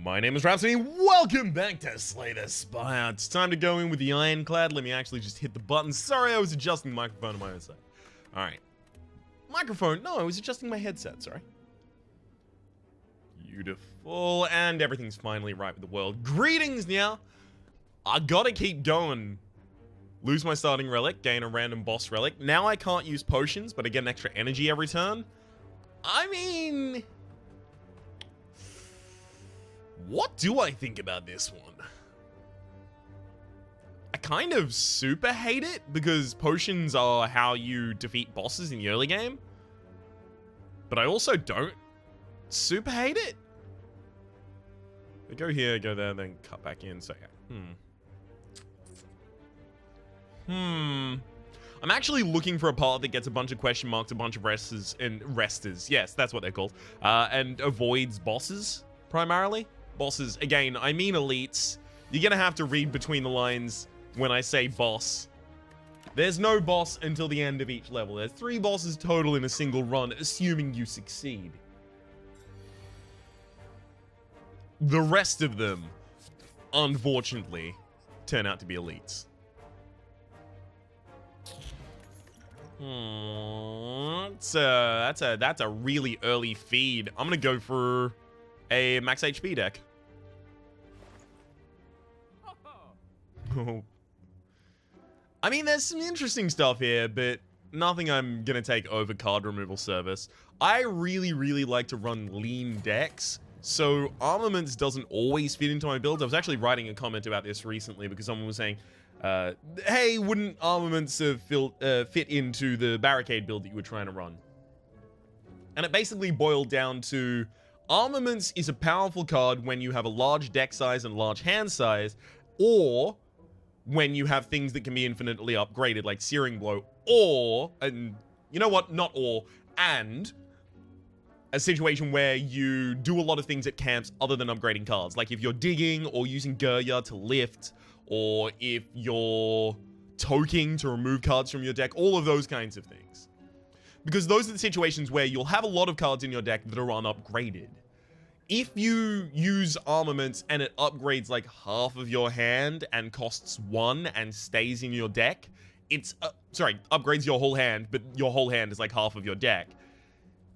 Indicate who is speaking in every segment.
Speaker 1: My name is Rhapsody. Welcome back to Slay the Spire. It's time to go in with the Ironclad. Let me actually just hit the button. Sorry, I was adjusting the microphone on my own side. Alright. Microphone? No, I was adjusting my headset, sorry. Beautiful. And everything's finally right with the world. Greetings now. I gotta keep going. Lose my starting relic, gain a random boss relic. Now I can't use potions, but I get an extra energy every turn. I mean, what do I think about this one? I kind of super hate it because potions are how you defeat bosses in the early game. But I also don't super hate it. I go here, go there, then cut back in. So yeah. I'm actually looking for a part that gets a bunch of question marks, a bunch of resters. Yes, that's what they're called. And avoids bosses, primarily. Bosses, again, I mean elites. You're gonna have to read between the lines when I say boss. There's no boss until the end of each level. There's 3 bosses total in a single run, assuming you succeed. The rest of them, unfortunately, turn out to be elites. That's a really early feed. I'm gonna go for a max HP deck. I mean, there's some interesting stuff here, but nothing I'm gonna take over card removal service. I really like to run lean decks, so armaments doesn't always fit into my builds. I was actually writing a comment about this recently because someone was saying, hey, wouldn't armaments fit into the barricade build that you were trying to run? And it basically boiled down to armaments is a powerful card when you have a large deck size and large hand size, or when you have things that can be infinitely upgraded, like Searing Blow, or, and you know what, not or, and a situation where you do a lot of things at camps other than upgrading cards. Like if you're digging or using Gurya to lift, or if you're toking to remove cards from your deck, all of those kinds of things. Because those are the situations where you'll have a lot of cards in your deck that are unupgraded. If you use armaments and it upgrades like half of your hand and costs 1 and stays in your deck, upgrades your whole hand, but your whole hand is like half of your deck.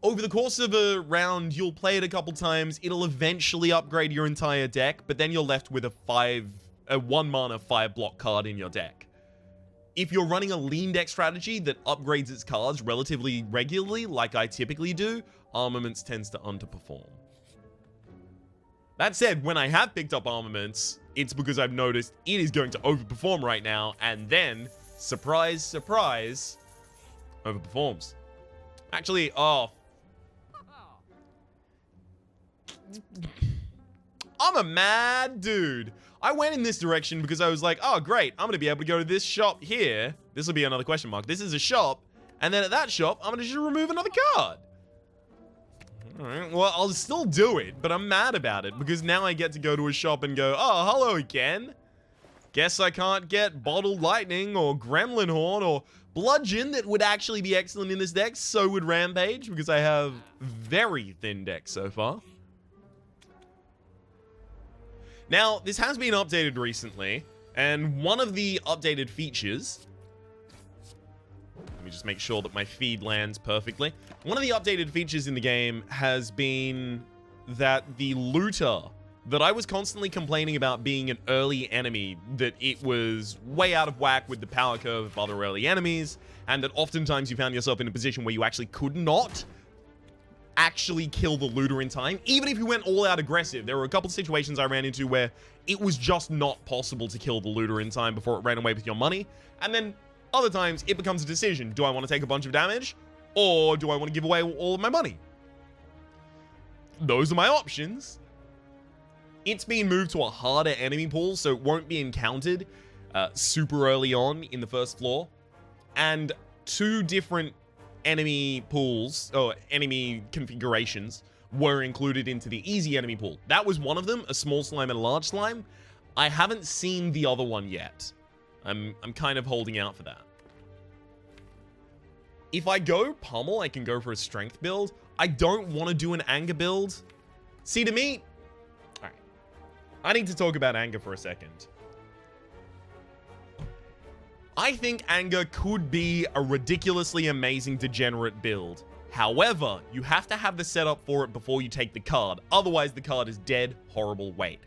Speaker 1: Over the course of a round, you'll play it a couple times, it'll eventually upgrade your entire deck, but then you're left with a 1 mana 5 block card in your deck. If you're running a lean deck strategy that upgrades its cards relatively regularly, like I typically do, armaments tends to underperform. That said, when I have picked up armaments, it's because I've noticed it is going to overperform right now, and then, surprise, surprise, overperforms. Actually, I'm a mad dude. I went in this direction because I was like, oh great, I'm gonna be able to go to this shop here. This will be another question mark. This is a shop, and then at that shop, I'm gonna just remove another card. Alright, well, I'll still do it, but I'm mad about it because now I get to go to a shop and go, oh, hello again. Guess I can't get Bottled Lightning or Gremlin Horn or Bludgeon that would actually be excellent in this deck. So would Rampage because I have very thin decks so far. Now, this has been updated recently, and one of the updated features... Let me just make sure that my feed lands perfectly. One of the updated features in the game has been that the looter that I was constantly complaining about being an early enemy, that it was way out of whack with the power curve of other early enemies, and that oftentimes you found yourself in a position where you actually could not actually kill the looter in time, even if you went all out aggressive. There were a couple of situations I ran into where it was just not possible to kill the looter in time before it ran away with your money, and then other times it becomes a decision. Do I want to take a bunch of damage, or do I want to give away all of my money? Those are my options. It's been moved to a harder enemy pool, so it won't be encountered super early on in the first floor, and 2 different enemy pools, or enemy configurations, were included into the easy enemy pool. That was one of them, a small slime and a large slime. I haven't seen the other one yet. I'm kind of holding out for that. If I go pummel, I can go for a strength build. I don't want to do an anger build. See, to me, I need to talk about Anger for a second. I think Anger could be a ridiculously amazing degenerate build. However, you have to have the setup for it before you take the card. Otherwise, the card is dead, horrible weight.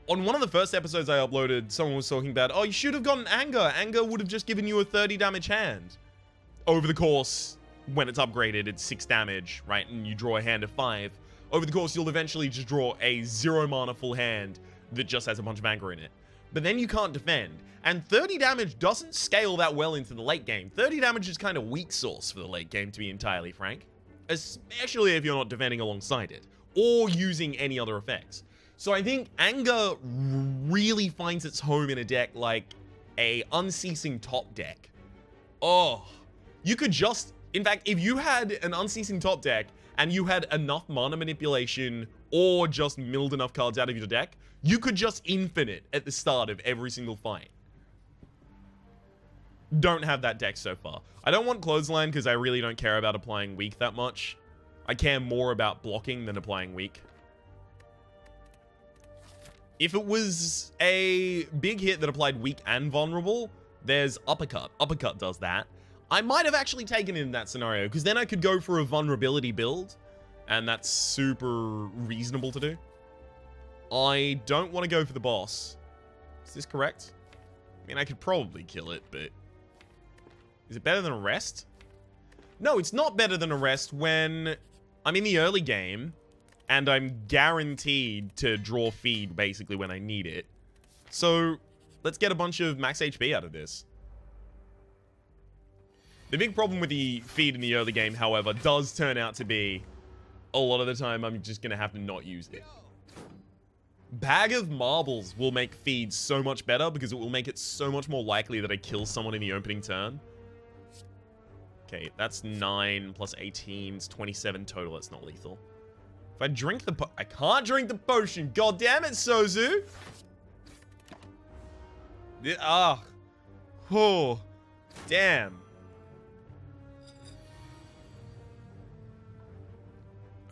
Speaker 1: On one of the first episodes I uploaded, someone was talking about, oh, you should have gotten Anger. Anger would have just given you a 30 damage hand. Over the course, when it's upgraded, it's 6 damage, right? And you draw a hand of 5. Over the course, you'll eventually just draw a 0 mana full hand that just has a bunch of Anger in it. But then you can't defend. And 30 damage doesn't scale that well into the late game. 30 damage is kind of weak sauce for the late game, to be entirely frank. Especially if you're not defending alongside it, or using any other effects. So I think Anger really finds its home in a deck like a Unceasing top deck. Oh, you could just... In fact, if you had an Unceasing top deck, and you had enough mana manipulation, or just milled enough cards out of your deck, you could just infinite at the start of every single fight. Don't have that deck so far. I don't want Clothesline because I really don't care about applying weak that much. I care more about blocking than applying weak. If it was a big hit that applied weak and vulnerable, there's Uppercut. Uppercut does that. I might have actually taken it in that scenario, because then I could go for a vulnerability build, and that's super reasonable to do. I don't want to go for the boss. Is this correct? I mean, I could probably kill it, but... Is it better than Arrest? No, it's not better than Arrest when I'm in the early game, and I'm guaranteed to draw feed, basically, when I need it. So, let's get a bunch of max HP out of this. The big problem with the feed in the early game, however, does turn out to be a lot of the time I'm just going to have to not use it. Bag of Marbles will make feed so much better because it will make it so much more likely that I kill someone in the opening turn. Okay, that's 9 plus 18. It's 27 total. That's not lethal. If I drink the I can't drink the potion. God damn it, Sozu. Oh. Damn.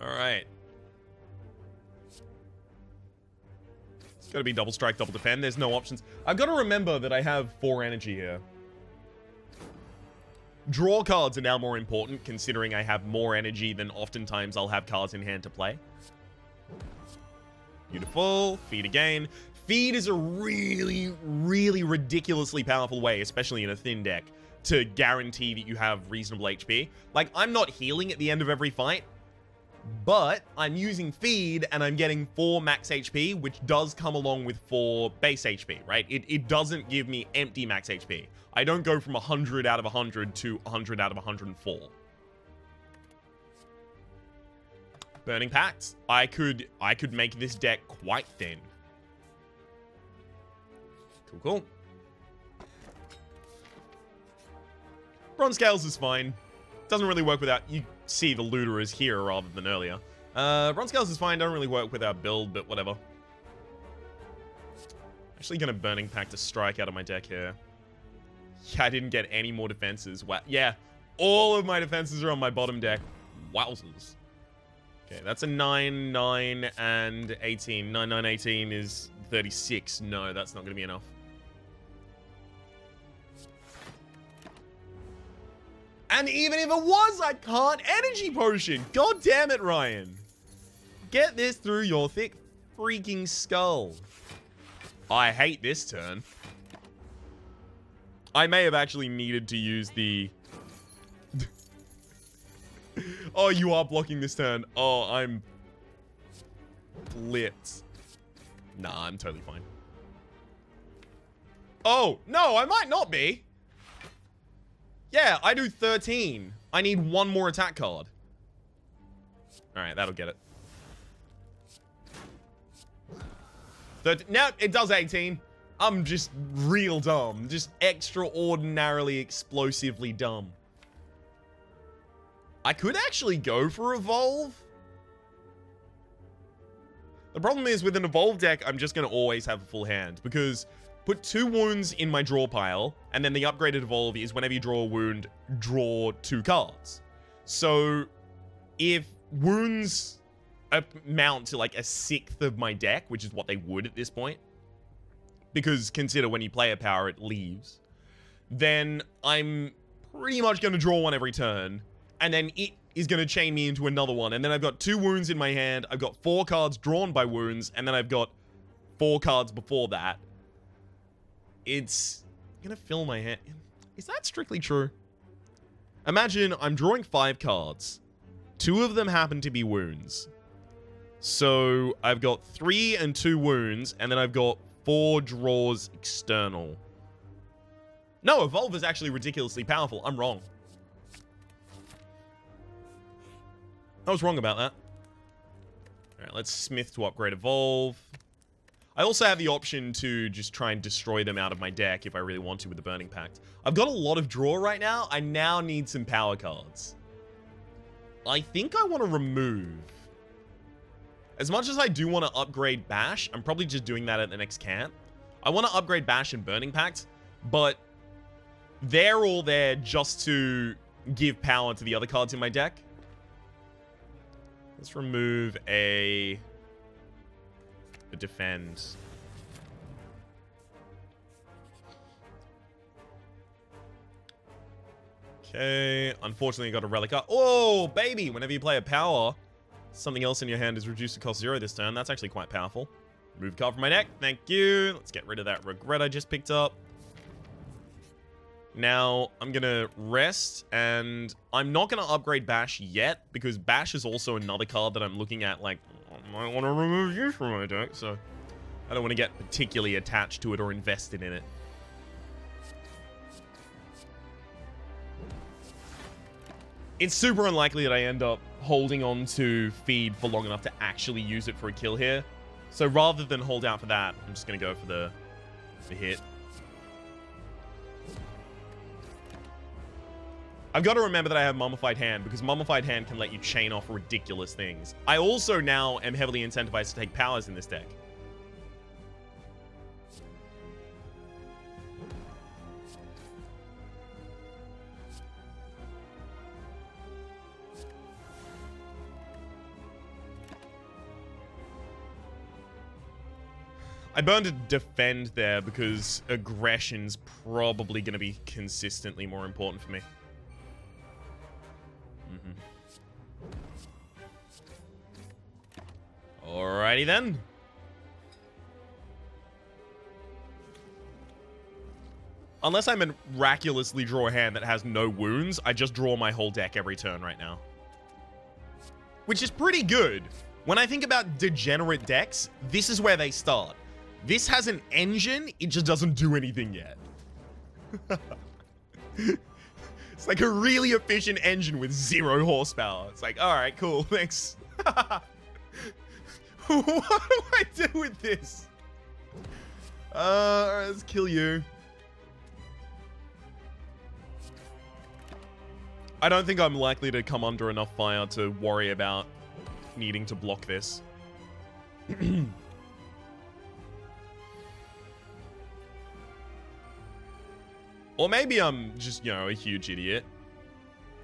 Speaker 1: Alright. It's gotta be double strike, double defend. There's no options. I've got to remember that I have 4 energy here. Draw cards are now more important, considering I have more energy than oftentimes I'll have cards in hand to play. Beautiful. Feed again. Feed is a really, really ridiculously powerful way, especially in a thin deck, to guarantee that you have reasonable HP. Like, I'm not healing at the end of every fight, but I'm using feed and I'm getting 4 max HP, which does come along with 4 base HP, right? It doesn't give me empty max HP. I don't go from 100 out of 100 to 100 out of 104. Burning Pact. I could make this deck quite thin. Cool. Bronze Scales is fine. Doesn't really work without... You see the looter is here rather than earlier. Bronze Scales is fine. Don't really work with our build, but whatever. Actually gonna Burning Pact to strike out of my deck here. Yeah, I didn't get any more defenses. Wow. Yeah, all of my defenses are on my bottom deck. Wowzers. Okay, that's a 9, 9, and 18. 9, 9, 18 is 36. No, that's not going to be enough. And even if it was, I can't energy potion. God damn it, Ryan. Get this through your thick freaking skull. I hate this turn. I may have actually needed to use the... Oh, you are blocking this turn. Oh, I'm... blitzed. Nah, I'm totally fine. Oh, no, I might not be. Yeah, I do 13. I need 1 more attack card. Alright, that'll get it. Now, it does 18. I'm just real dumb. Just extraordinarily explosively dumb. I could actually go for Evolve. The problem is with an Evolve deck, I'm just going to always have a full hand. Because put 2 wounds in my draw pile, and then the upgraded Evolve is whenever you draw a wound, draw 2 cards. So if wounds amount to like a sixth of my deck, which is what they would at this point. Because consider when you play a power, it leaves. Then I'm pretty much going to draw one every turn. And then it is going to chain me into another one. And then I've got 2 wounds in my hand. I've got 4 cards drawn by wounds. And then I've got 4 cards before that. It's going to fill my hand. Is that strictly true? Imagine I'm drawing 5 cards. 2 of them happen to be wounds. So I've got 3 and 2 wounds. And then I've got 4 draws external. No, Evolve is actually ridiculously powerful. I'm wrong. I was wrong about that. Alright, let's Smith to upgrade Evolve. I also have the option to just try and destroy them out of my deck if I really want to with the Burning Pact. I've got a lot of draw right now. I now need some power cards. I think I want to remove. As much as I do want to upgrade Bash, I'm probably just doing that at the next camp. I want to upgrade Bash and Burning Pact, but they're all there just to give power to the other cards in my deck. Let's remove a defend. Okay, unfortunately I got a relic. Oh, baby! Whenever you play a power, something else in your hand is reduced to cost 0 this turn. That's actually quite powerful. Remove a card from my deck. Thank you. Let's get rid of that regret I just picked up. Now, I'm going to rest, and I'm not going to upgrade Bash yet, because Bash is also another card that I'm looking at, like, I might want to remove you from my deck, so I don't want to get particularly attached to it or invested in it. It's super unlikely that I end up holding on to Feed for long enough to actually use it for a kill here. So rather than hold out for that, I'm just going to go for the hit. I've got to remember that I have Mummified Hand, because Mummified Hand can let you chain off ridiculous things. I also now am heavily incentivized to take powers in this deck. I burned a defend there because aggression's probably going to be consistently more important for me. Alrighty then. Unless I miraculously draw a hand that has no wounds, I just draw my whole deck every turn right now. Which is pretty good. When I think about degenerate decks, this is where they start. This has an engine, it just doesn't do anything yet. It's like a really efficient engine with 0 horsepower. It's like, alright, cool, thanks. What do I do with this? Alright, let's kill you. I don't think I'm likely to come under enough fire to worry about needing to block this. Or maybe I'm just, you know, a huge idiot.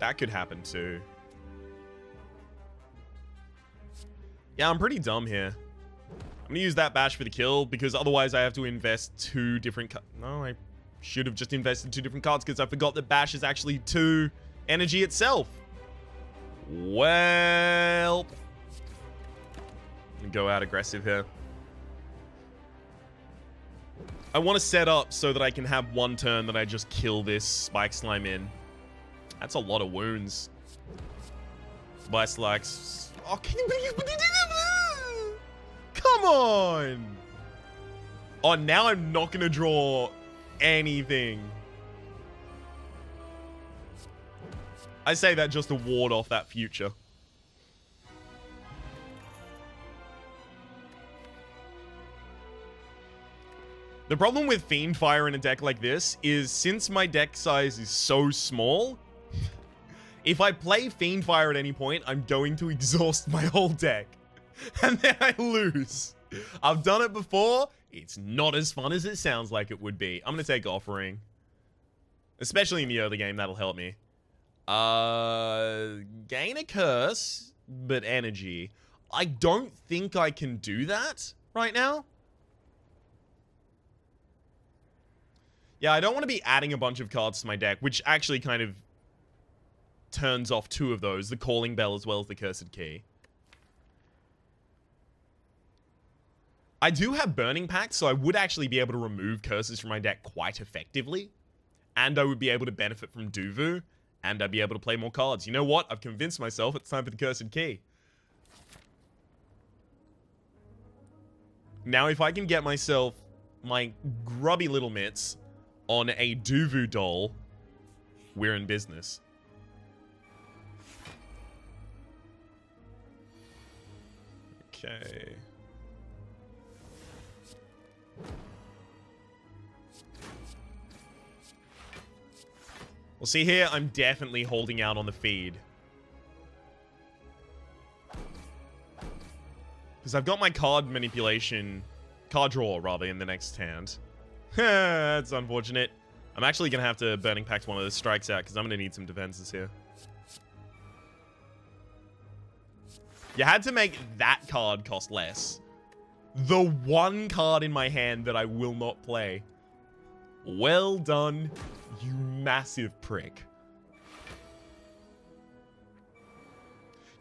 Speaker 1: That could happen too. Yeah, I'm pretty dumb here. I'm gonna use that bash for the kill, because otherwise I have to invest 2 different No, I should have just invested 2 different cards, because I forgot that bash is actually 2 energy itself. Well, go out aggressive here. I want to set up so that I can have 1 turn that I just kill this Spike Slime in. That's a lot of wounds. Spike Slimes. Oh, can you... Come on! Oh, now I'm not going to draw anything. I say that just to ward off that future. The problem with Fiendfire in a deck like this is, since my deck size is so small, if I play Fiendfire at any point, I'm going to exhaust my whole deck. And then I lose. I've done it before. It's not as fun as it sounds like it would be. I'm going to take Offering. Especially in the early game, that'll help me. Gain a curse, but energy. I don't think I can do that right now. Yeah, I don't want to be adding a bunch of cards to my deck, which actually kind of turns off two of those, the Calling Bell as well as the Cursed Key. I do have Burning Pact, so I would actually be able to remove curses from my deck quite effectively. And I would be able to benefit from Duvu, and I'd be able to play more cards. You know what? I've convinced myself it's time for the Cursed Key. Now, if I can get myself my grubby little mitts on a Duvu doll, we're in business. Okay. Well, see here, I'm definitely holding out on the feed. Because I've got my card draw, rather, in the next hand. That's unfortunate. I'm actually going to have to Burning Pact one of those strikes out, because I'm going to need some defenses here. You had to make that card cost less. The one card in my hand that I will not play. Well done, you massive prick.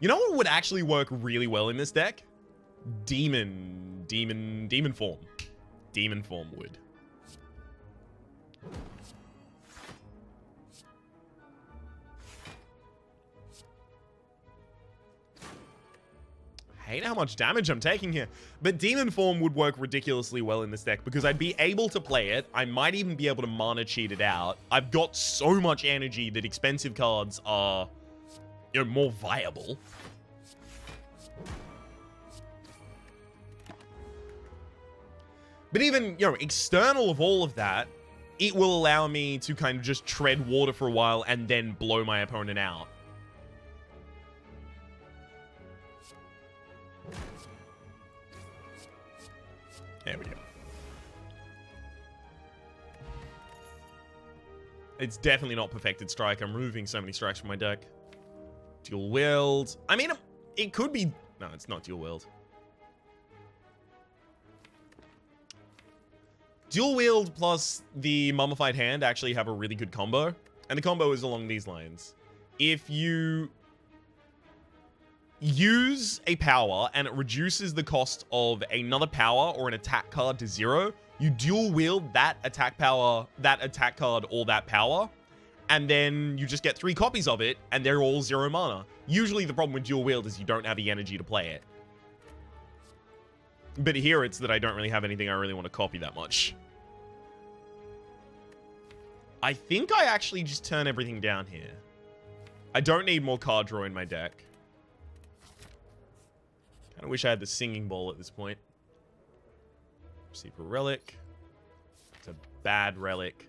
Speaker 1: You know what would actually work really well in this deck? Demon form. Demon form would. I hate how much damage I'm taking here. But Demon Form would work ridiculously well in this deck because I'd be able to play it. I might even be able to mana cheat it out. I've got so much energy that expensive cards are, you know, more viable. But even, you know, external of all of that, it will allow me to kind of just tread water for a while and then blow my opponent out. There we go. It's definitely not Perfected Strike. I'm removing so many strikes from my deck. Dual Wield. I mean, it could be... No, it's not Dual Wield. Dual Wield plus the Mummified Hand actually have a really good combo. And the combo is along these lines. If you use a power and it reduces the cost of another power or an attack card to 0, you dual wield that attack power, that attack card, or that power, and then you just get 3 copies of it, and they're all 0 mana. Usually the problem with dual wield is you don't have the energy to play it. But here it's that I don't really have anything I really want to copy that much. I think I actually just turn everything down here. I don't need more card draw in my deck. I wish I had the Singing Bowl at this point. Secret Relic. It's a bad relic.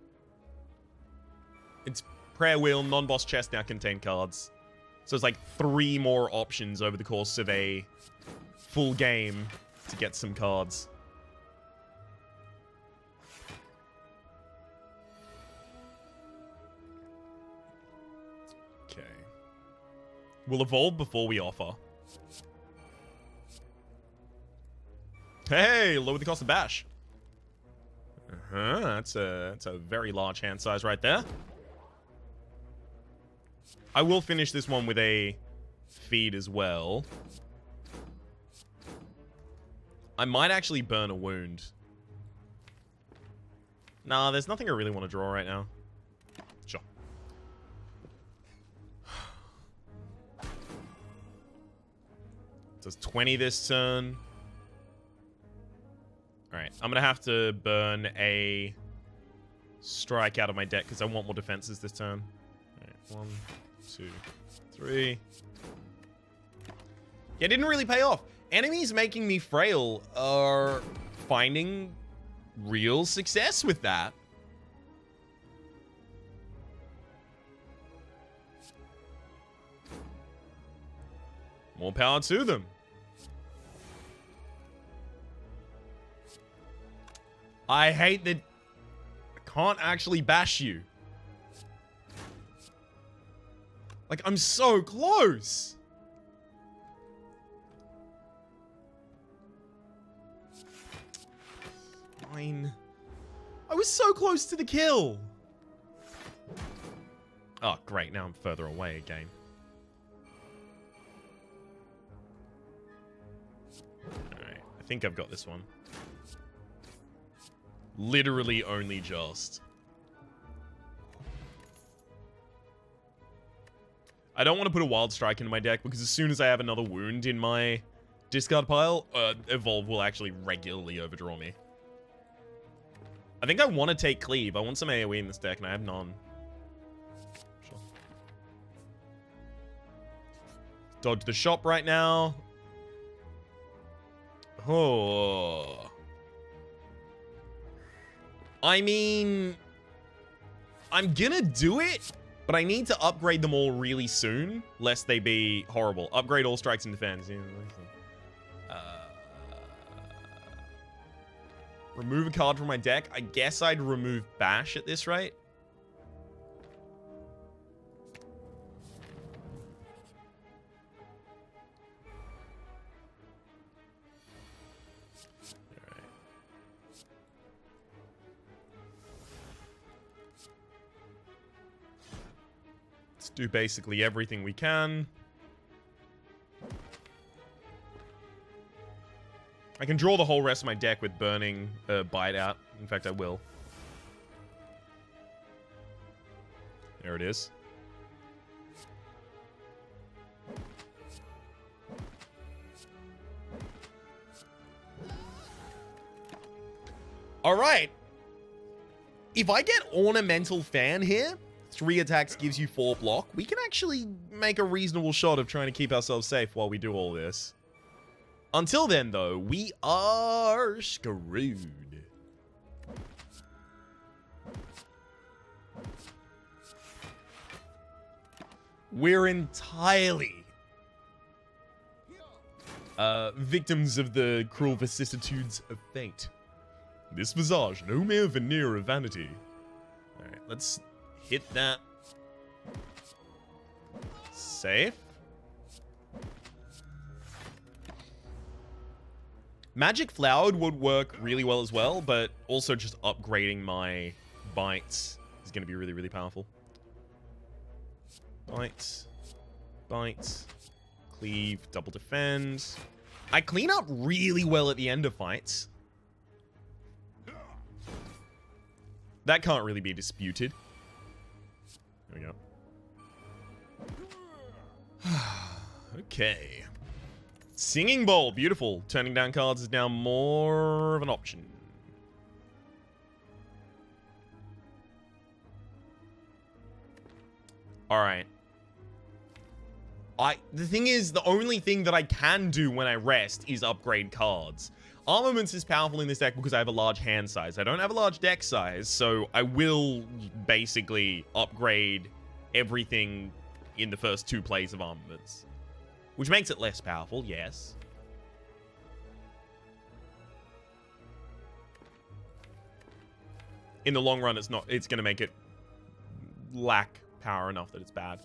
Speaker 1: It's Prayer Wheel, non-boss chest now contain cards. So it's like 3 more options over the course of a full game to get some cards. Okay. We'll evolve before we offer. Hey, lower the cost of bash. That's a very large hand size right there. I will finish this one with a feed as well. I might actually burn a wound. Nah, there's nothing I really want to draw right now. Sure. Does 20 this turn. Alright, I'm going to have to burn a strike out of my deck because I want more defenses this turn. Alright, 1, 2, 3. Yeah, it didn't really pay off. Enemies making me frail are finding real success with that. More power to them. I hate that I can't actually bash you. Like, I'm so close. Fine. I was so close to the kill. Oh, great. Now I'm further away again. Alright. I think I've got this one. Literally only just. I don't want to put a Wild Strike into my deck because as soon as I have another wound in my discard pile, Evolve will actually regularly overdraw me. I think I want to take Cleave. I want some AoE in this deck and I have none. Sure. Dodge the shop right now. Oh. I mean, I'm gonna do it, but I need to upgrade them all really soon, lest they be horrible. Upgrade all strikes and defense. Remove a card from my deck. I guess I'd remove Bash at this rate. Alright. Let's do basically everything we can. I can draw the whole rest of my deck with Burning Bite out. In fact, I will. There it is. All right. If I get Ornamental Fan here, 3 attacks gives you 4 block. We can actually make a reasonable shot of trying to keep ourselves safe while we do all this. Until then, though, we are screwed. We're entirely victims of the cruel vicissitudes of fate. This visage, no mere veneer of vanity. Alright, let's hit that. Safe. Magic Flowered would work really well as well, but also just upgrading my bites is going to be really, really powerful. Bites. Bites. Cleave. Double defend. I clean up really well at the end of fights. That can't really be disputed. There we go. Okay. Singing Bowl, beautiful. Turning down cards is now more of an option. Alright. The thing is, the only thing that I can do when I rest is upgrade cards. Armaments is powerful in this deck because I have a large hand size. I don't have a large deck size, so I will basically upgrade everything in the first 2 plays of Armaments. Which makes it less powerful, yes. In the long run, it's going to make it lack power enough that it's bad.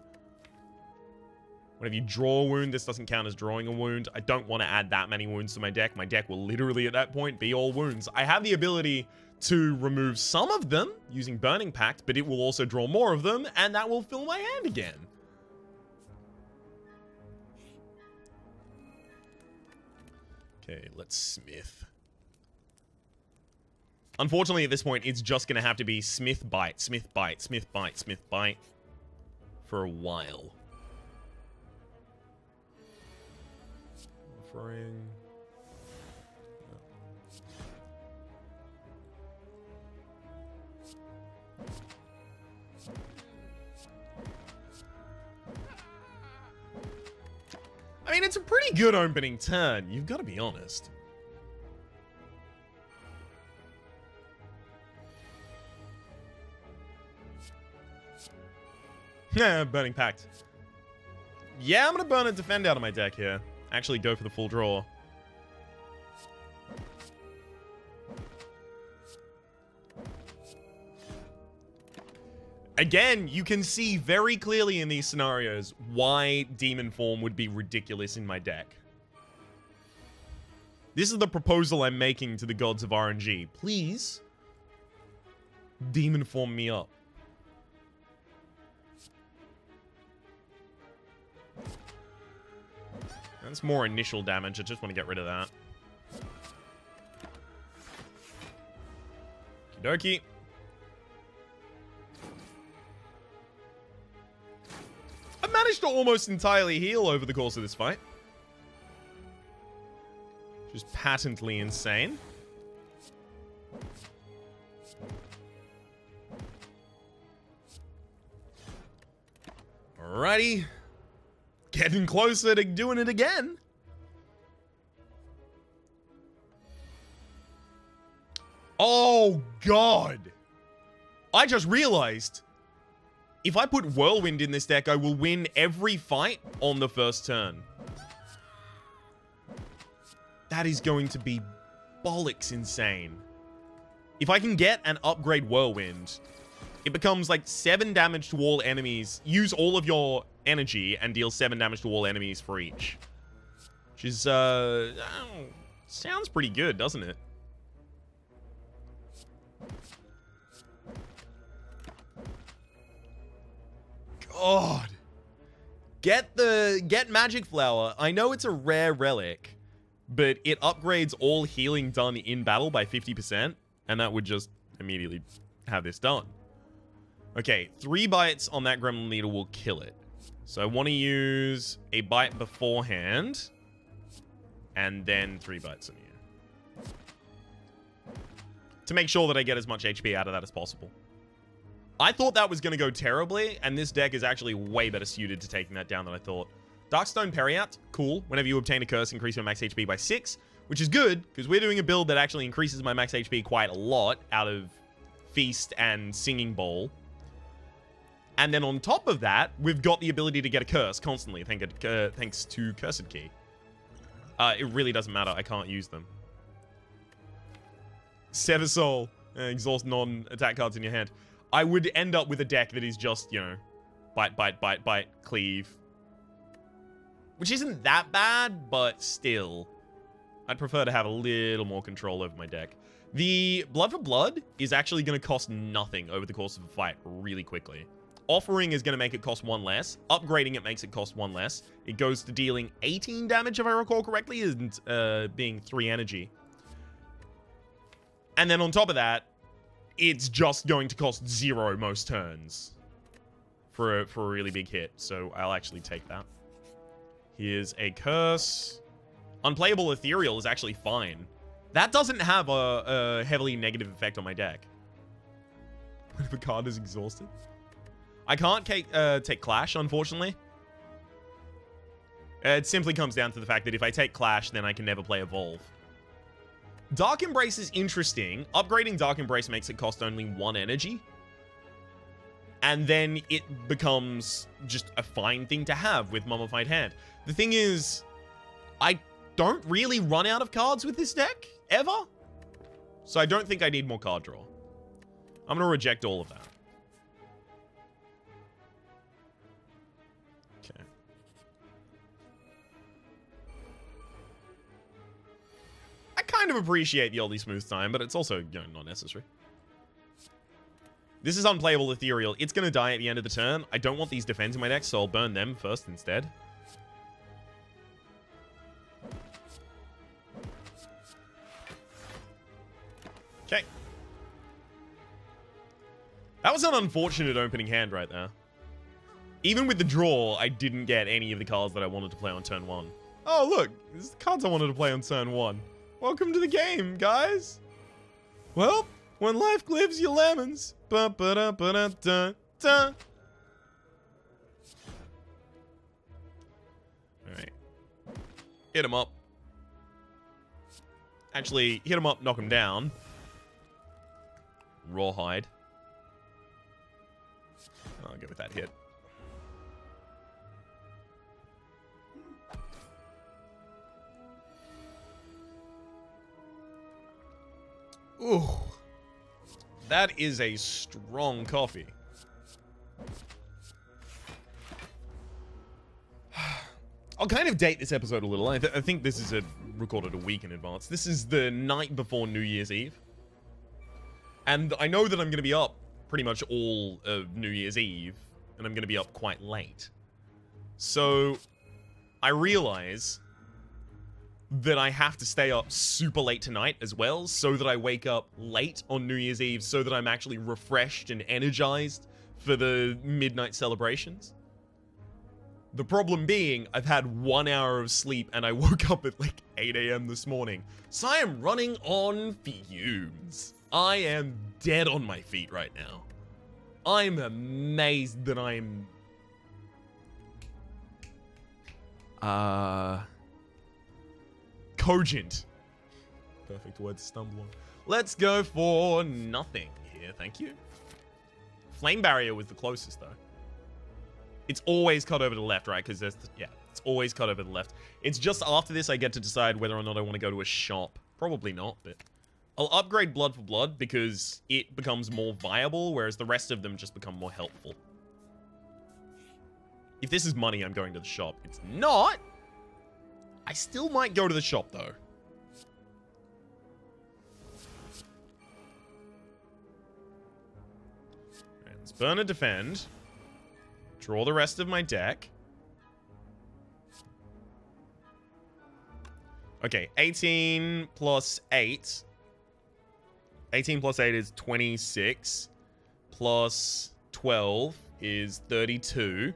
Speaker 1: Whenever you draw a wound, this doesn't count as drawing a wound. I don't want to add that many wounds to my deck. My deck will literally, at that point, be all wounds. I have the ability to remove some of them using Burning Pact, but it will also draw more of them, and that will fill my hand again. Okay, let's Smith. Unfortunately, at this point, it's just going to have to be Smith Bite, Smith Bite, Smith Bite, Smith Bite for a while. Offering. I mean, it's a pretty good opening turn. You've got to be honest. Yeah, Burning Pact. Yeah, I'm going to burn a Defend out of my deck here. Actually go for the full draw. Again, you can see very clearly in these scenarios why Demon Form would be ridiculous in my deck. This is the proposal I'm making to the gods of RNG. Please, demon form me up. That's more initial damage. I just want to get rid of that. Okie dokie. I managed to almost entirely heal over the course of this fight. Just patently insane. Alrighty. Getting closer to doing it again. Oh, God. I just realized, if I put Whirlwind in this deck, I will win every fight on the first turn. That is going to be bollocks insane. If I can get an upgrade Whirlwind, it becomes like 7 damage to all enemies. Use all of your energy and deal 7 damage to all enemies for each. Which is, sounds pretty good, doesn't it? God. Get Magic Flower. I know it's a rare relic, but it upgrades all healing done in battle by 50%, and that would just immediately have this done. Okay, 3 bites on that Gremlin Needle will kill it. So I want to use a bite beforehand, and then 3 bites on you. To make sure that I get as much HP out of that as possible. I thought that was going to go terribly, and this deck is actually way better suited to taking that down than I thought. Darkstone Periapt, cool. Whenever you obtain a curse, increase your max HP by 6, which is good, because we're doing a build that actually increases my max HP quite a lot out of Feast and Singing Bowl. And then on top of that, we've got the ability to get a curse constantly, thanks to Cursed Key. It really doesn't matter. I can't use them. Sever Soul. Exhaust non-attack cards in your hand. I would end up with a deck that is just, you know, bite, bite, bite, bite, cleave. Which isn't that bad, but still. I'd prefer to have a little more control over my deck. The Blood for Blood is actually going to cost nothing over the course of a fight really quickly. Offering is going to make it cost 1 less. Upgrading it makes it cost 1 less. It goes to dealing 18 damage, if I recall correctly, and being 3 energy. And then on top of that, it's just going to cost 0 most turns for a really big hit. So I'll actually take that. Here's a curse. Unplayable Ethereal is actually fine. That doesn't have a heavily negative effect on my deck. What if a card is exhausted? I can't take Clash, unfortunately. It simply comes down to the fact that if I take Clash, then I can never play Evolve. Dark Embrace is interesting. Upgrading Dark Embrace makes it cost only 1 energy. And then it becomes just a fine thing to have with Mummified Hand. The thing is, I don't really run out of cards with this deck, ever. So I don't think I need more card draw. I'm going to reject all of that. Okay. I kind of appreciate the oldie smooth time, but it's also, you know, not necessary. This is Unplayable Ethereal. It's going to die at the end of the turn. I don't want these defends in my deck, so I'll burn them first instead. Okay. That was an unfortunate opening hand right there. Even with the draw, I didn't get any of the cards that I wanted to play on turn 1. Oh, look. This is the cards I wanted to play on turn 1. Welcome to the game, guys. Well, when life gives you lemons. Ba-ba-da-ba-da-da-da. Alright. Hit him up. Actually, hit him up, knock him down. Rawhide. I'll go with that hit. Ooh. That is a strong coffee. I'll kind of date this episode a little. I think this is recorded a week in advance. This is the night before New Year's Eve. And I know that I'm going to be up pretty much all of New Year's Eve, and I'm going to be up quite late. So I realize that I have to stay up super late tonight as well, so that I wake up late on New Year's Eve, so that I'm actually refreshed and energized for the midnight celebrations. The problem being, I've had 1 hour of sleep and I woke up at like 8 a.m. this morning. So I am running on fumes. I am dead on my feet right now. I'm amazed that I'm... cogent. Perfect word to stumble on. Let's go for nothing here, thank you. Flame barrier was the closest though. It's always cut over to the left, right? Because there's, yeah, it's always cut over to the left. It's just after this I get to decide whether or not I want to go to a shop. Probably not, but I'll upgrade blood for blood because it becomes more viable, whereas the rest of them just become more helpful. If this is money, I'm going to the shop. It's not. I still might go to the shop though. Right, let's burn and defend. Draw the rest of my deck. Okay, 18 plus 8. 18 plus 8 is 26. Plus 12 is 32.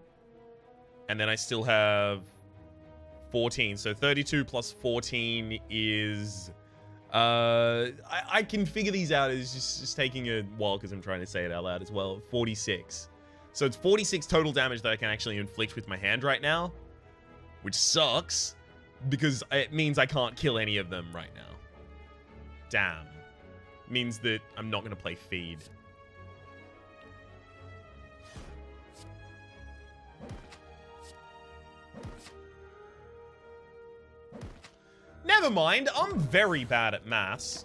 Speaker 1: And then I still have 14. So 32 plus 14 is... I can figure these out. It's just taking a while because I'm trying to say it out loud as well. 46. So it's 46 total damage that I can actually inflict with my hand right now. Which sucks. Because it means I can't kill any of them right now. Damn. Means that I'm not going to play feed. Never mind, I'm very bad at maths.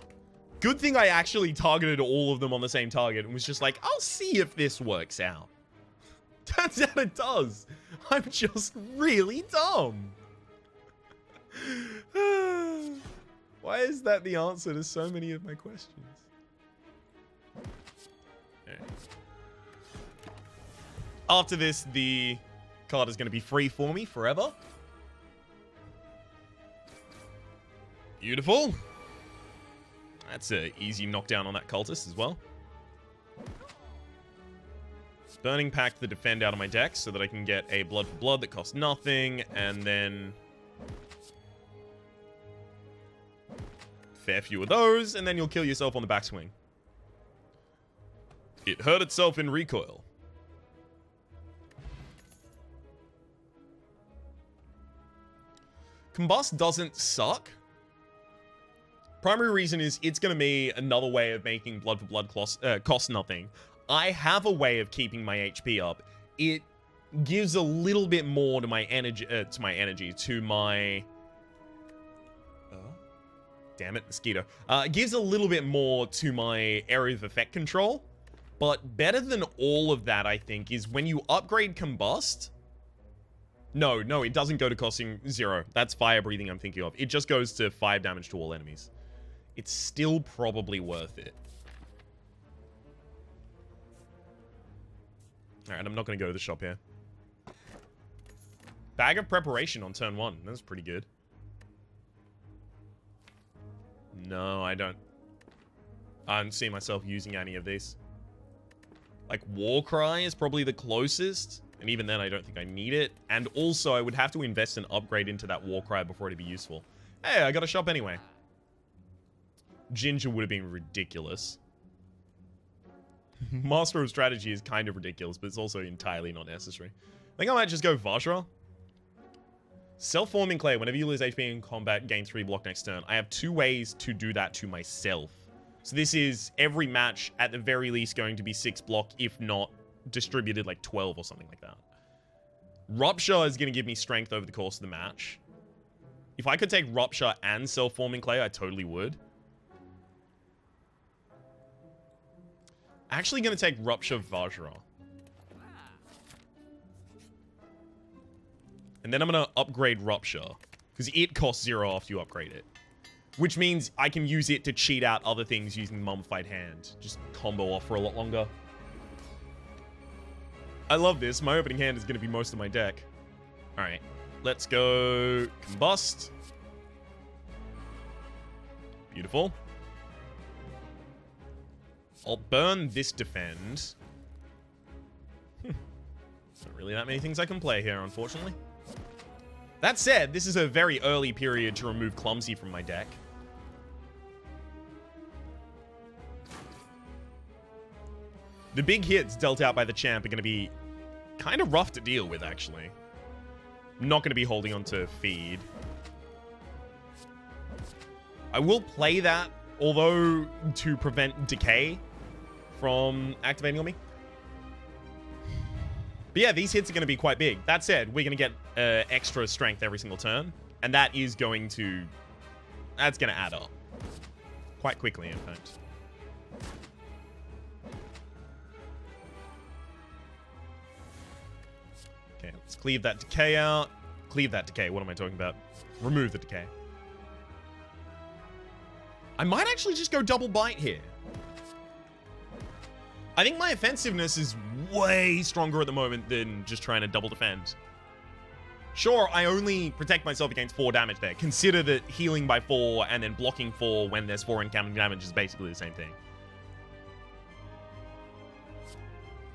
Speaker 1: Good thing I actually targeted all of them on the same target and was just like, I'll see if this works out. Turns out it does. I'm just really dumb. Why is that the answer to so many of my questions? Okay. After this, the card is going to be free for me forever. Beautiful. That's an easy knockdown on that cultist as well. Burning Pact the defend out of my deck so that I can get a blood for blood that costs nothing, and then fair few of those, and then you'll kill yourself on the backswing. It hurt itself in recoil. Combust doesn't suck. Primary reason is it's going to be another way of making blood for blood cost nothing. I have a way of keeping my HP up. It gives a little bit more to my energy, to my... damn it, mosquito. It gives a little bit more to my area of effect control. But better than all of that, I think, is when you upgrade Combust... No, it doesn't go to costing 0. That's fire breathing I'm thinking of. It just goes to 5 damage to all enemies. It's still probably worth it. Alright, I'm not going to go to the shop here. Bag of Preparation on turn 1. That's pretty good. No, I don't see myself using any of these. Like, Warcry is probably the closest. And even then, I don't think I need it. And also, I would have to invest an upgrade into that Warcry before it'd be useful. Hey, I got a shop anyway. Ginger would have been ridiculous. Master of Strategy is kind of ridiculous, but it's also entirely not necessary. I think I might just go Vajra. Self-forming Clay. Whenever you lose HP in combat, gain 3 block next turn. I have 2 ways to do that to myself. So this is every match, at the very least, going to be 6 block, if not distributed like 12 or something like that. Rupture is going to give me strength over the course of the match. If I could take Rupture and Self-forming Clay, I totally would. Actually going to take Rupture Vajra. And then I'm going to upgrade Rupture, because it costs 0 after you upgrade it. Which means I can use it to cheat out other things using Mummified Hand. Just combo off for a lot longer. I love this. My opening hand is going to be most of my deck. Alright, let's go Combust. Beautiful. I'll burn this Defend. Not really that many things I can play here, unfortunately. That said, this is a very early period to remove Clumsy from my deck. The big hits dealt out by the champ are going to be kind of rough to deal with, actually. I'm not going to be holding on to Feed. I will play that, although to prevent Decay from activating on me. But yeah, these hits are going to be quite big. That said, we're going to get extra strength every single turn. And that is going to... That's going to add up. Quite quickly, in fact. Okay, let's cleave that Decay out. Cleave that Decay. What am I talking about? Remove the Decay. I might actually just go double bite here. I think my offensiveness is way stronger at the moment than just trying to double defend. Sure, I only protect myself against 4 damage there. Consider that healing by 4 and then blocking 4 when there's 4 incoming damage is basically the same thing.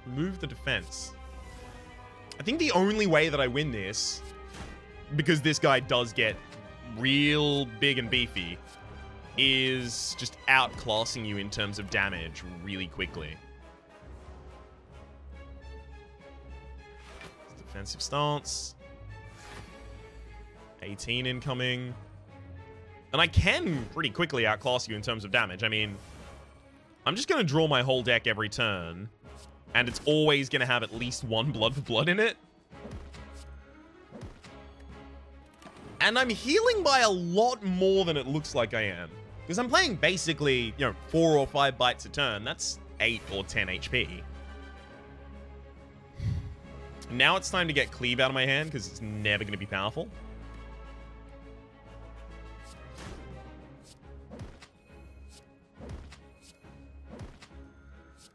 Speaker 1: Remove the defense. I think the only way that I win this, because this guy does get real big and beefy, is just outclassing you in terms of damage really quickly. Defensive stance. 18 incoming. And I can pretty quickly outclass you in terms of damage. I mean, I'm just going to draw my whole deck every turn. And it's always going to have at least 1 Blood for Blood in it. And I'm healing by a lot more than it looks like I am. Because I'm playing basically, 4 or 5 bites a turn. That's 8 or 10 HP. Now it's time to get Cleave out of my hand, because it's never going to be powerful.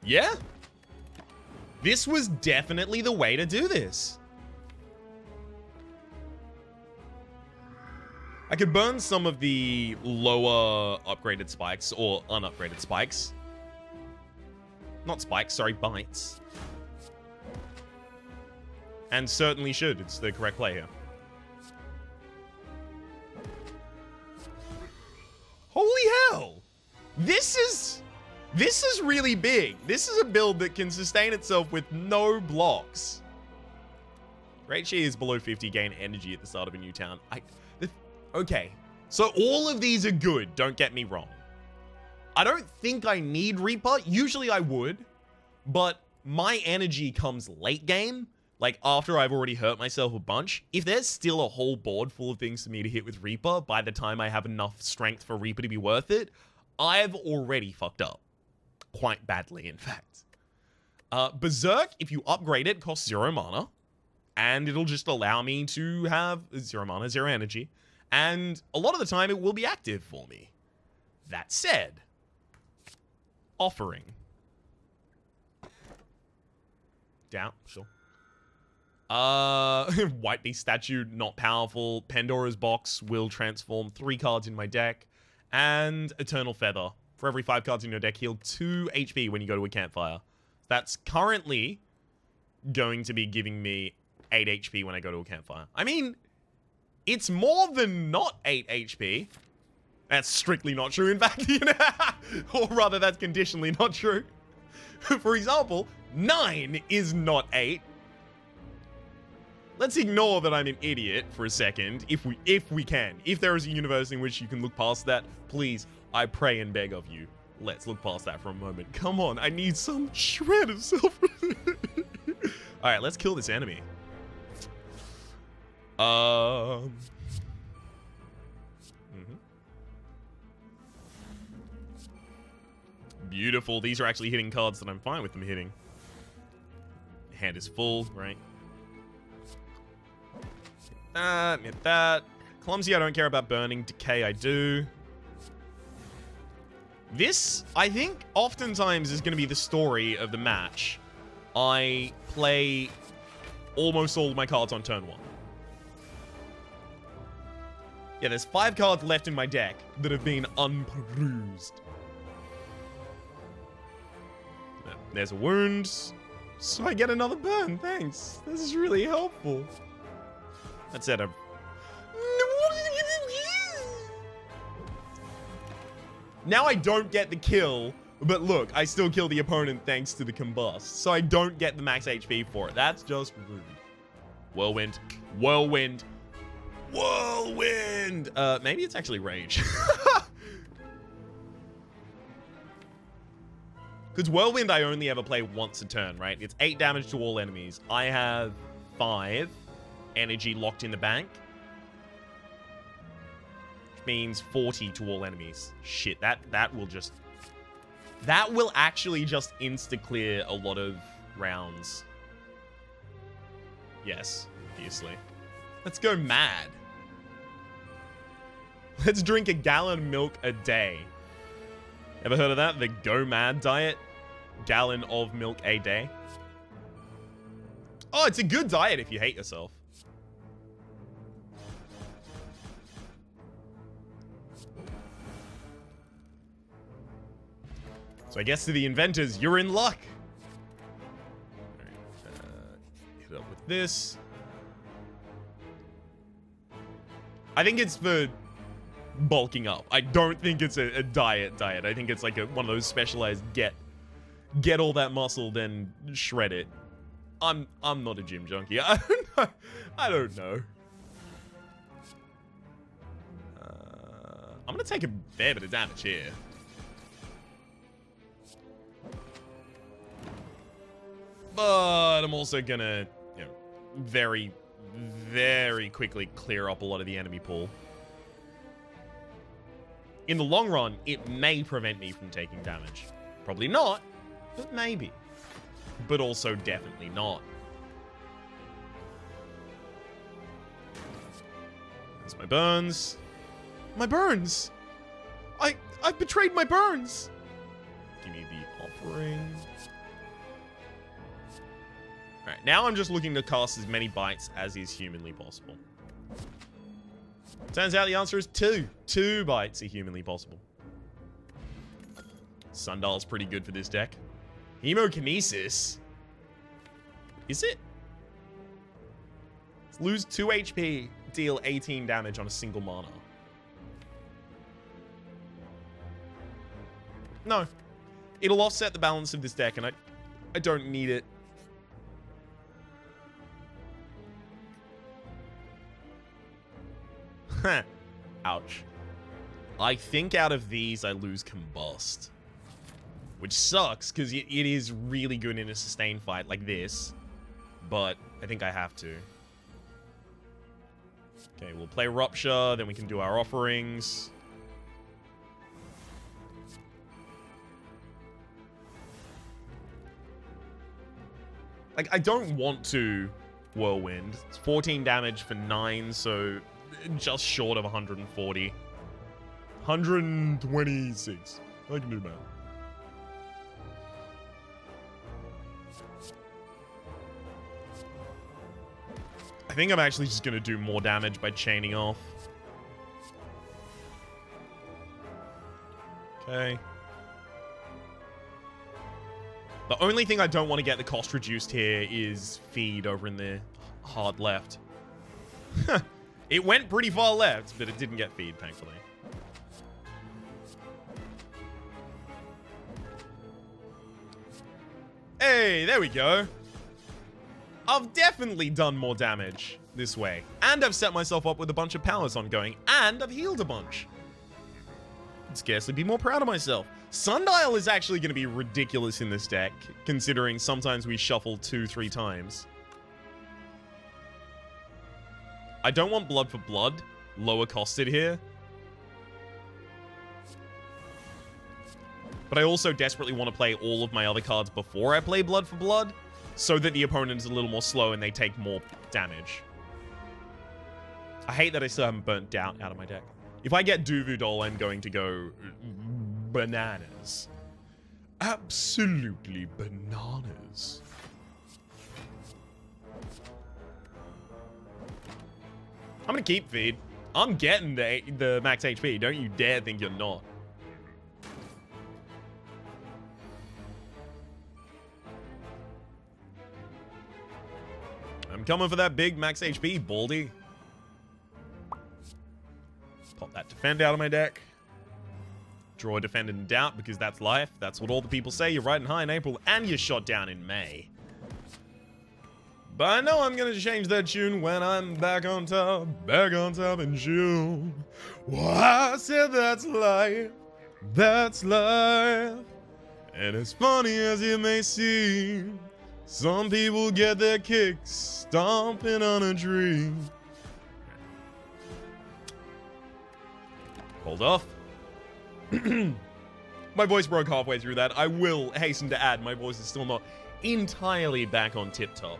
Speaker 1: Yeah? This was definitely the way to do this. I could burn some of the lower upgraded spikes, or unupgraded spikes. Not spikes, sorry, bites. And certainly should. It's the correct play here. Holy hell! This is really big. This is a build that can sustain itself with no blocks. Great Shear is below 50, gain energy at the start of a new town. Okay, so all of these are good, don't get me wrong. I don't think I need Reaper. Usually I would, but my energy comes late game, like after I've already hurt myself a bunch. If there's still a whole board full of things for me to hit with Reaper by the time I have enough strength for Reaper to be worth it, I've already fucked up. Quite badly, in fact. Berserk, if you upgrade it, costs 0 mana. And it'll just allow me to have 0 mana, 0 energy. And a lot of the time, it will be active for me. That said, Offering. Down, sure. White Beast Statue, not powerful. Pandora's Box will transform 3 cards in my deck. And Eternal Feather. For every 5 cards in your deck, heal 2 HP when you go to a campfire. That's currently going to be giving me 8 HP when I go to a campfire. I mean, it's more than not 8 HP. That's strictly not true, in fact. Or rather, that's conditionally not true. For example, 9 is not 8. Let's ignore that I'm an idiot for a second, if we can. If there is a universe in which you can look past that, please, I pray and beg of you. Let's look past that for a moment. Come on, I need some shred of self. Alright, let's kill this enemy. Beautiful. These are actually hitting cards that I'm fine with them hitting. Hand is full, right? Hit that. Clumsy, I don't care about burning. Decay, I do. This, I think, oftentimes is going to be the story of the match. I play almost all of my cards on turn 1. Yeah, there's 5 cards left in my deck that have been unperused. There's a wound, so I get another burn. Thanks. This is really helpful. That's it. Now I don't get the kill, but look, I still kill the opponent thanks to the combust. So I don't get the max HP for it. That's just rude. Whirlwind. Whirlwind. Whirlwind! Maybe it's actually Rage. Because Whirlwind I only ever play once a turn, right? It's 8 damage to all enemies. I have 5 energy locked in the bank. Which means 40 to all enemies. Shit, that will just... That will actually just insta-clear a lot of rounds. Yes, obviously. Let's go mad. Let's drink a gallon of milk a day. Ever heard of that? The Go Mad diet? Gallon of milk a day. Oh, it's a good diet if you hate yourself. So I guess to the inventors, you're in luck. Alright, hit up with this. I think it's for bulking up. I don't think it's a diet. I think it's like one of those specialized get all that muscle, then shred it. I'm not a gym junkie. I don't know. I'm gonna take a fair bit of damage here. But I'm also gonna, you know, very, very quickly clear up a lot of the enemy pool. In the long run, it may prevent me from taking damage. Probably not, but maybe. But also definitely not. That's my burns. My burns! I've betrayed my burns! Give me the offering. Alright, now I'm just looking to cast as many bites as is humanly possible. Turns out the answer is 2. 2 bites are humanly possible. Sundial's pretty good for this deck. Hemokinesis? Is it? Lose 2 HP, deal 18 damage on a single mana. No. It'll offset the balance of this deck, and I don't need it. Ouch. I think out of these, I lose Combust. Which sucks, because it is really good in a sustained fight like this. But I think I have to. Okay, we'll play Rupture, then we can do our offerings. Like, I don't want to Whirlwind. It's 14 damage for 9, so just short of 140. 126. I can do that. I think I'm actually just going to do more damage by chaining off. Okay. The only thing I don't want to get the cost reduced here is feed over in the hard left. It went pretty far left, but it didn't get feed, thankfully. Hey, there we go. I've definitely done more damage this way. And I've set myself up with a bunch of powers ongoing. And I've healed a bunch. I'd scarcely be more proud of myself. Sundial is actually going to be ridiculous in this deck, considering sometimes we shuffle 2-3 times. I don't want Blood for Blood, lower costed here. But I also desperately want to play all of my other cards before I play Blood for Blood, so that the opponent is a little more slow and they take more damage. I hate that I still haven't burnt Doubt out of my deck. If I get Duvu Doll, I'm going to go bananas. Absolutely bananas. I'm gonna keep Feed. I'm getting the max HP. Don't you dare think you're not. I'm coming for that big max HP, Baldy. Pop that Defend out of my deck. Draw a Defend in Doubt because that's life. That's what all the people say. You're riding high in April and you're shot down in May. But I know I'm gonna change that tune when I'm back on top in June. Well, I said that's life, that's life. And as funny as it may seem, some people get their kicks stomping on a dream. Hold off. My voice broke halfway through that. I will hasten to add, my voice is still not entirely back on tip-top.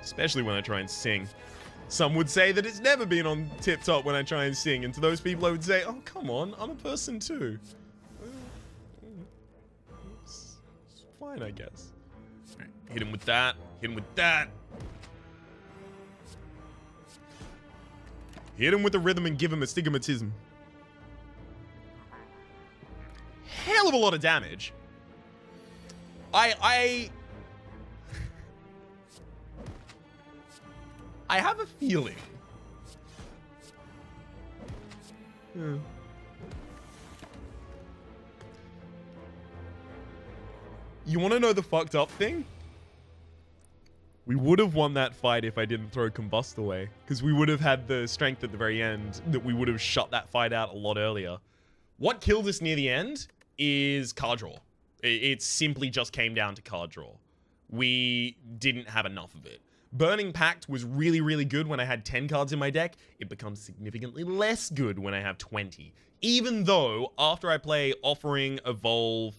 Speaker 1: Especially when I try and sing. Some would say that it's never been on tip-top when I try and sing, and to those people I would say, oh, come on, I'm a person too. It's fine, I guess. Hit him with that. Hit him with that. Hit him with the rhythm and give him astigmatism. Hell of a lot of damage. I have a feeling. You want to know the fucked up thing? We would have won that fight if I didn't throw Combust away. Because we would have had the strength at the very end that we would have shut that fight out a lot earlier. What killed us near the end is card draw. It simply just came down to card draw. We didn't have enough of it. Burning Pact was really, really good when I had 10 cards in my deck. It becomes significantly less good when I have 20. Even though, after I play Offering, Evolve,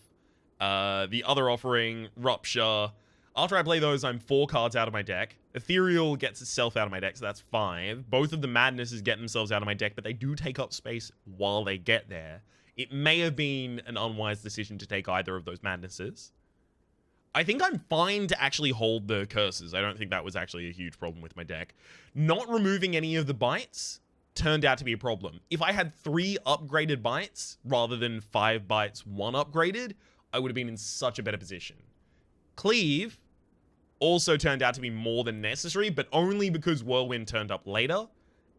Speaker 1: the other Offering, Rupture, after I play those, I'm 4 cards out of my deck. Ethereal gets itself out of my deck, so that's 5. Both of the Madnesses get themselves out of my deck, but they do take up space while they get there. It may have been an unwise decision to take either of those Madnesses. I think I'm fine to actually hold the curses. I don't think that was actually a huge problem with my deck. Not removing any of the bites turned out to be a problem. If I had 3 upgraded bites rather than 5 bites, 1 upgraded, I would have been in such a better position. Cleave also turned out to be more than necessary, but only because Whirlwind turned up later.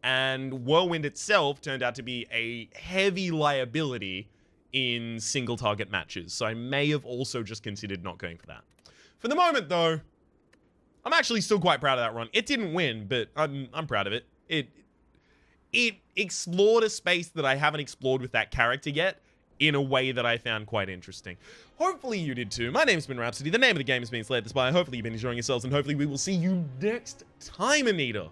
Speaker 1: And Whirlwind itself turned out to be a heavy liability in single target matches. So I may have also just considered not going for that. For the moment though, I'm actually still quite proud of that run. It didn't win, but I'm proud of it. It explored a space that I haven't explored with that character yet in a way that I found quite interesting. Hopefully you did too. My name's been Rhapsody. The name of the game has been Slay the Spire. Hopefully you've been enjoying yourselves, and hopefully we will see you next time, Anita.